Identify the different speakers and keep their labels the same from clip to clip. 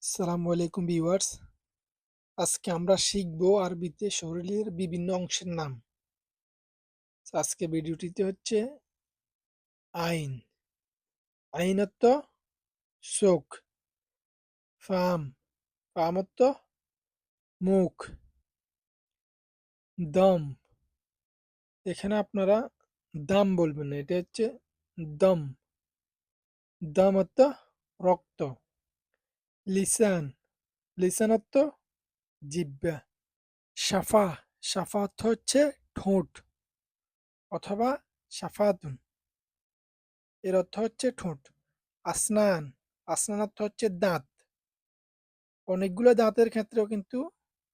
Speaker 1: আসসালামু আলাইকুম ভিউয়ার্স। আজকে আমরা শিখব আরবিতে শরীরের বিভিন্ন অংশের নাম। আজকে ভিডিওটিতে হচ্ছে আইন। আইন অর্থ চোখ। ফাম, ফাম অর্থ মুখ। দম, এখানে আপনারা দাম বলবেন না, এটা হচ্ছে দম। দম অর্থ রক্ত। লিসান, লিসান অর্থ জিহ্বা। শাফা, শাফা অর্থ হচ্ছে ঠোঁট অথবা শাফাতুন, এর অর্থ হচ্ছে ঠোঁট। আসনান, আসনান অর্থ হচ্ছে দাঁত। অনেকগুলো দাঁতের ক্ষেত্রেও কিন্তু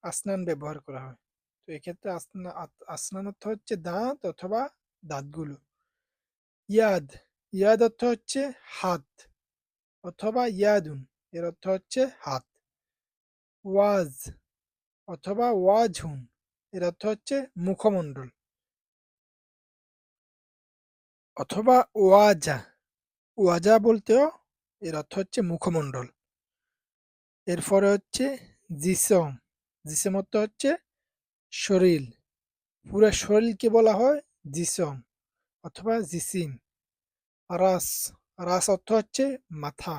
Speaker 1: আসনান ব্যবহার করা হয়। তো এক্ষেত্রে আসনান অর্থ হচ্ছে দাঁত অথবা দাঁতগুলো। ইয়াদ, ইয়াদ অর্থ হচ্ছে হাত অথবা ইয়াদুন, এর অর্থ হচ্ছে হাত। ওয়াজ অথবা ওয়াজহুন, এর অর্থ হচ্ছে মুখমণ্ডল অথবা ওয়াজা, ওয়াজা বলতেও এর অর্থ হচ্ছে মুখমণ্ডল। এরপরে হচ্ছে জিসম, জিসম অর্থ হচ্ছে শরীর। পুরো শরীরকে বলা হয় জিসম অথবা জিসিম। রাস, রাস অর্থ হচ্ছে মাথা।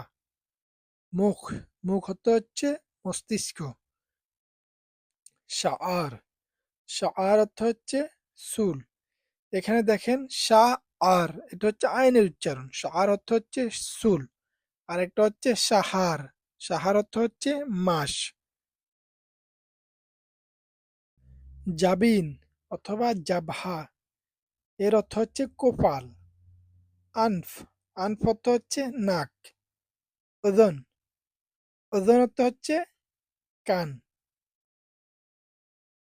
Speaker 1: মুখ, মুখ অর্থ হচ্ছে মস্তিষ্ক। শাআর, শাআর অর্থ হচ্ছে চুল। এখানে দেখেন শাহ আর, এটা হচ্ছে আইনের উচ্চারণ। শাআর অর্থ হচ্ছে চুল, আর একটা হচ্ছে সাহার, সাহার অর্থ হচ্ছে মাস। জাবিন অথবা জাবহা, এর অর্থ হচ্ছে কপাল। আনফ, আনফ অর্থ হচ্ছে নাক। ওজন, ওজন অর্থ হচ্ছে কান।